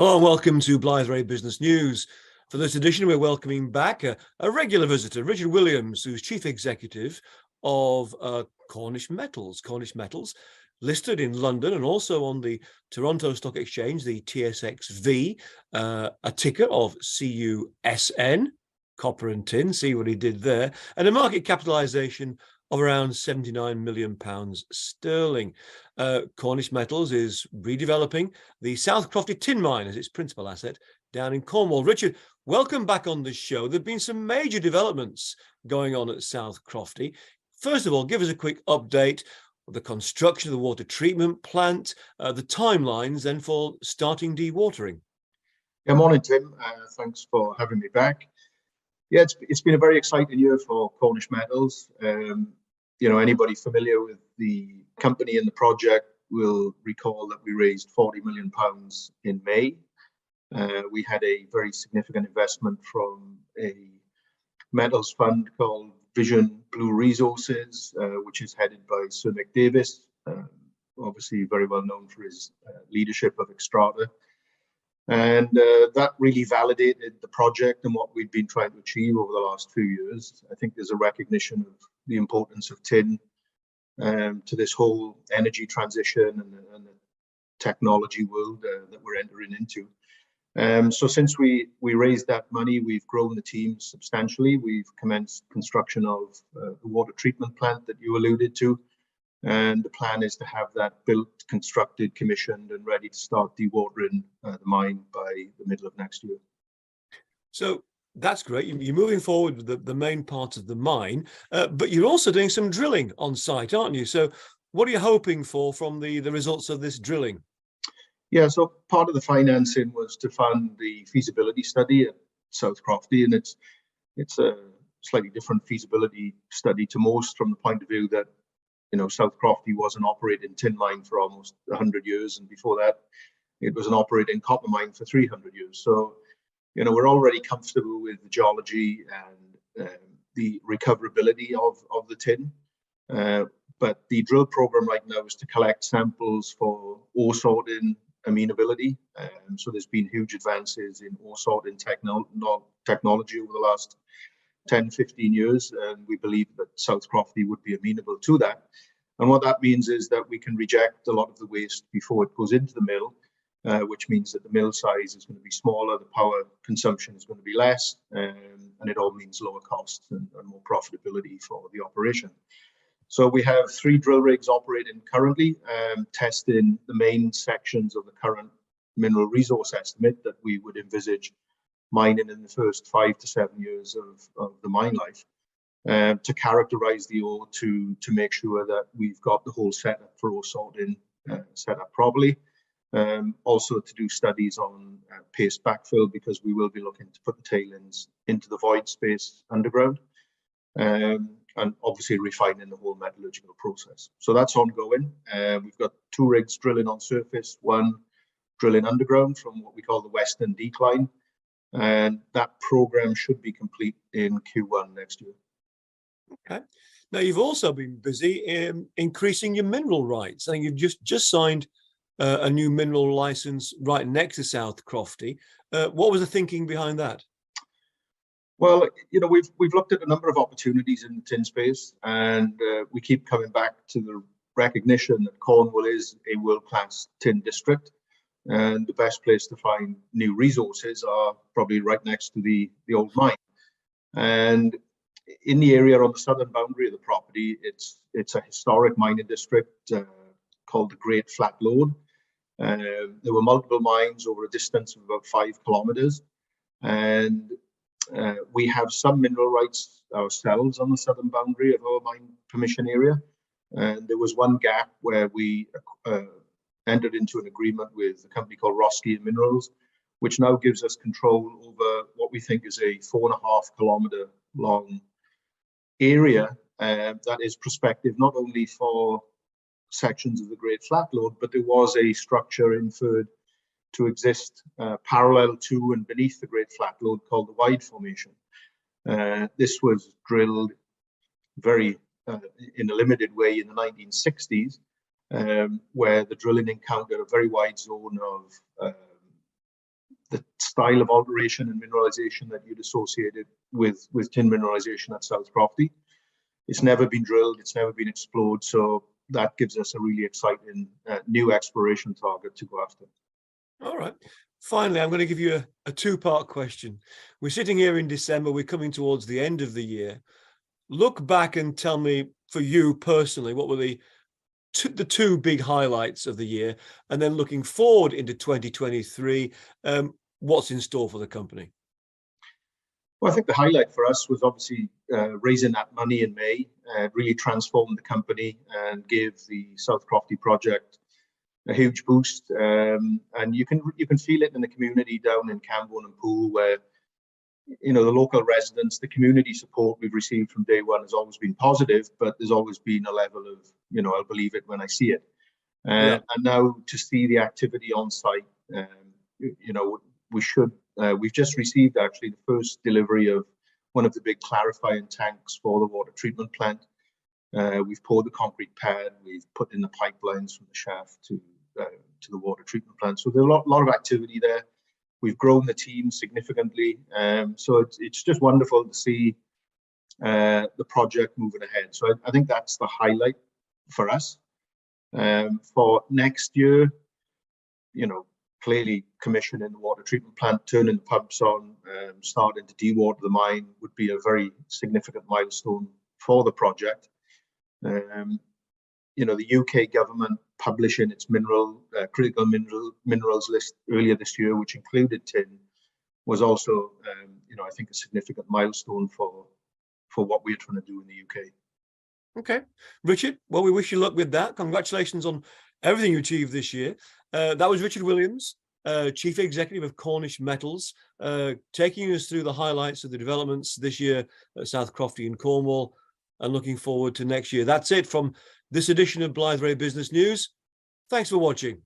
Hello and welcome to Blythe Business News. For this edition, we're welcoming back a regular visitor, Richard Williams, who's Chief Executive of Cornish Metals. Cornish Metals, listed in London and also on the Toronto Stock Exchange, the TSXV, a ticker of CUSN, copper and tin, see what he did there, and a market capitalisation of around £79 million sterling. Cornish Metals is redeveloping the South Crofty tin mine as its principal asset down in Cornwall. Richard, welcome back on the show. There have been some major developments going on at South Crofty. First of all, give us a quick update of the construction of the water treatment plant, the timelines then for starting dewatering. Good morning, Tim. Thanks for having me back. Yeah, it's been a very exciting year for Cornish Metals. Anybody familiar with the company and the project will recall that we raised £40 million in May. We had a very significant investment from a metals fund called Vision Blue Resources, which is headed by Sir Mick Davis, obviously very well known for his leadership of Xstrata. And that really validated the project and what we've been trying to achieve over the last few years. I think there's a recognition of the importance of tin to this whole energy transition and the technology world that we're entering into. So since we raised that money, we've grown the team substantially. We've commenced construction of the water treatment plant that you alluded to. And the plan is to have that built, constructed, commissioned, and ready to start dewatering the mine by the middle of next year. So that's great. You're moving forward with the main part of the mine, but you're also doing some drilling on site, aren't you? So what are you hoping for from the results of this drilling? Yeah, so part of the financing was to fund the feasibility study at South Crofty, and it's a slightly different feasibility study to most, from the point of view that South Crofty was an operating tin mine for almost 100 years, and before that, it was an operating copper mine for 300 years. So, we're already comfortable with the geology and the recoverability of the tin. But the drill program right now is to collect samples for ore sorting amenability. So there's been huge advances in ore sorting technology over the last 10, 15 years, and we believe that South Crofty would be amenable to that. And what that means is that we can reject a lot of the waste before it goes into the mill, which means that the mill size is going to be smaller, the power consumption is going to be less, and it all means lower costs and more profitability for the operation. So we have 3 drill rigs operating currently, testing the main sections of the current mineral resource estimate that we would envisage mining in the first 5 to 7 years of the mine life, to characterize the ore to make sure that we've got the whole setup for ore sorting set up properly. Also to do studies on paste backfill, because we will be looking to put the tailings into the void space underground, and obviously refining the whole metallurgical process. So that's ongoing. We've got 2 rigs drilling on surface, 1 drilling underground from what we call the Western Decline. And that program should be complete in Q1 next year. Okay. Now, you've also been busy in increasing your mineral rights. I think you've just signed a new mineral license right next to South Crofty. What was the thinking behind that? Well, we've looked at a number of opportunities in the tin space, and we keep coming back to the recognition that Cornwall is a world-class tin district. And the best place to find new resources are probably right next to the old mine. And in the area on the southern boundary of the property, it's a historic mining district called the Great Flat Lode. There were multiple mines over a distance of about 5 kilometers. And we have some mineral rights ourselves on the southern boundary of our mine permission area. And there was one gap where we entered into an agreement with a company called Roski Minerals, which now gives us control over what we think is a 4.5 kilometer long area that is prospective not only for sections of the Great Flat Lode, but there was a structure inferred to exist parallel to and beneath the Great Flat Lode called the Wide Formation. This was drilled very in a limited way in the 1960s, where the drilling encountered a very wide zone of the style of alteration and mineralization that you'd associated with tin mineralization at South Crofty. It's never been drilled, it's never been explored, so that gives us a really exciting new exploration target to go after. All right. Finally, I'm going to give you a two-part question. We're sitting here in December, we're coming towards the end of the year. Look back and tell me, for you personally, what were the two big highlights of the year, and then looking forward into 2023, what's in store for the company? Well, I think the highlight for us was obviously raising that money in May, really transformed the company and gave the South Crofty project a huge boost. And you can feel it in the community down in Camborne and Poole, where the local residents, the community support we've received from day one has always been positive, but there's always been a level of, I'll believe it when I see it. Yeah. And now to see the activity on site, we've just received actually the first delivery of one of the big clarifying tanks for the water treatment plant. We've poured the concrete pad, we've put in the pipelines from the shaft to the water treatment plant. So there's a lot of activity there. We've grown the team significantly. So it's just wonderful to see the project moving ahead. So I think that's the highlight for us. For next year, clearly commissioning the water treatment plant, turning the pumps on, starting to dewater the mine would be a very significant milestone for the project. The UK government publishing its critical minerals list earlier this year, which included tin, was also, I think, a significant milestone for what we're trying to do in the UK. Okay, Richard, well, we wish you luck with that. Congratulations on everything you achieved this year. That was Richard Williams, Chief Executive of Cornish Metals, taking us through the highlights of the developments this year at South Crofty in Cornwall, and looking forward to next year. That's it from this edition of Blythe Ray Business News. Thanks for watching.